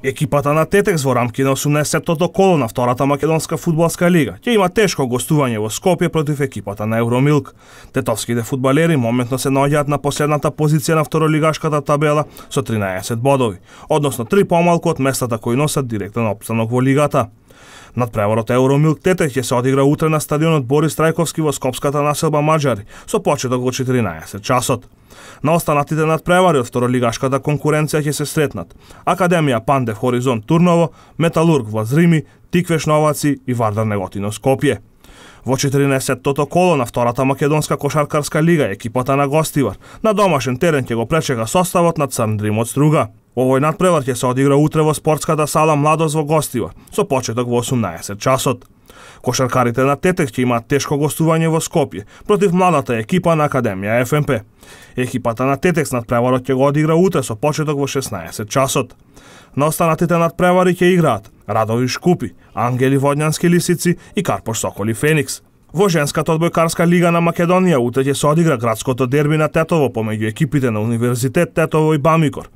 Екипата на Тетекс во рамки на 18-тото коло на втората македонска фудбалска лига ќе има тешко гостување во Скопје против екипата на Евромилк. Тетовските фудбалери моментно се наоѓаат на последната позиција на второлигашката табела со 13 бодови, односно 3 помалку од местата кои носат директен опстанок во лигата. Надпреварот Евромилк Тетекс ќе се одигра утре на стадионот Борис Трајковски во скопската населба Маџари со почеток во 14 часот. На останатите надпревари од второлигашката конкуренција ќе се сретнат Академија Пандев Хоризонт Турново, Металург Влазрими, Тиквеш Новаци и Вардар Неготино Скопје. Во 14-тото коло на втората македонска кошаркарска лига екипата на Гостивар на домашен терен ќе го пречека составот на Црн Дрим од Струга. Овој надпревар ќе се одигра утре во спортската сала Младост во Гостивар со почеток во 18 часот. Кошаркарите на Тетекс ќе имаат тешко гостување во Скопје против младата екипа на Академија ФМП. Екипата на Тетекс надпреварот ќе го одигра утре со почеток во 16 часот. На останатите надпревари ќе играат Радови Шкупи, Ангели Водњански Лисици и Карпош Соколи Феникс. Во женската одбојкарска лига на Македонија утре ќе се одигра градското дерби на Тетово помеѓу екипите на Универзитет Тетово и Бамикор.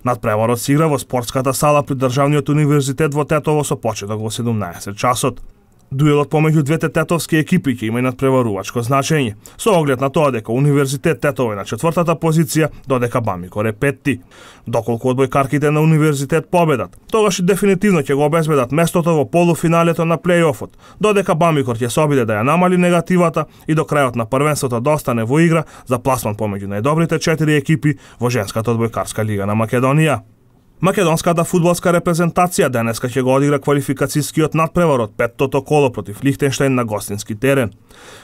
Надпреварот се игра во спортската сала при Државниот универзитет во Тетово со почеток во 17 часот. Дуелот помеѓу двете тетовски екипи ќе има и надпреварувачко значење, со оглед на тоа дека Универзитет Тетово е на 4-та позиција, додека Бамикор е 5-ти. Доколку одбојкарките на Универзитет победат, тогаш и дефинитивно ќе го обезбедат местото во полуфиналето на плејофот, додека Бамикор ќе се обиде да ја намали негативата и до крајот на првенството да остане во игра за пласман помеѓу најдобрите 4 екипи во женската одбојкарска лига на Македонија. Македонската фудбалска репрезентација денеска ќе го одигра квалификацијскиот надпревар од 5-тото коло против Лихтенштеин на гостински терен.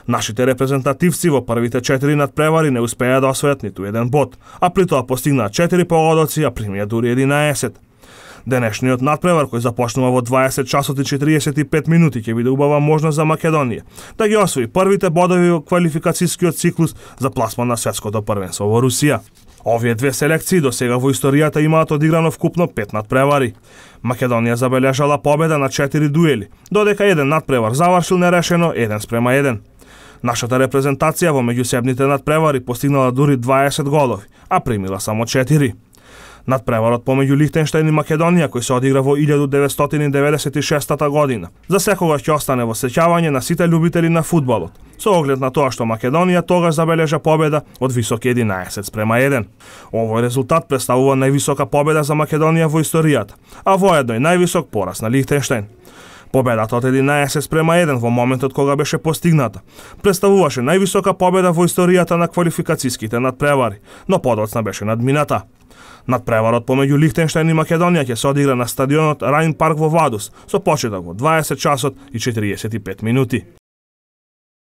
Нашите репрезентативци во првите 4 надпревари не успеа да освојат ниту еден бод, а при тоа постигнаа 4 погодоци, а примија дури 11. Денешниот надпревар кој започнува во 20 часот и 45 минути ќе биде убава можност за Македонија да ги освои првите бодови во квалификацијскиот циклус за пласман на светското првенство во Русија. Овие две селекции до сега во историјата имаат одиграно вкупно 5 надпревари. Македонија забележала победа на 4 дуели, додека еден надпревар завршил нерешено 1:1. Нашата репрезентација во меѓусебните надпревари постигнала дури 20 голови, а примила само 4. Надпреварот помеѓу Лихтенштеин и Македонија кој се одигра во 1996 година, за секогаш ќе остане во сеќавање на сите љубители на фудбалот, со оглед на тоа што Македонија тогаш забележа победа од висок 11:1. Овој резултат представува највисока победа за Македонија во историјата, а воедно и највисок пораз на Лихтенштеин. Победата од 11:1 во моментот кога беше постигната представуваше највисока победа во историјата на квалификацијските надпревари, но подоцна беше надмината. Надпреварот помеѓу Лихтенштеин и Македонија ќе се одигра на стадионот Рајн Парк во Вадус со почеток во 20 часот и 45 минути.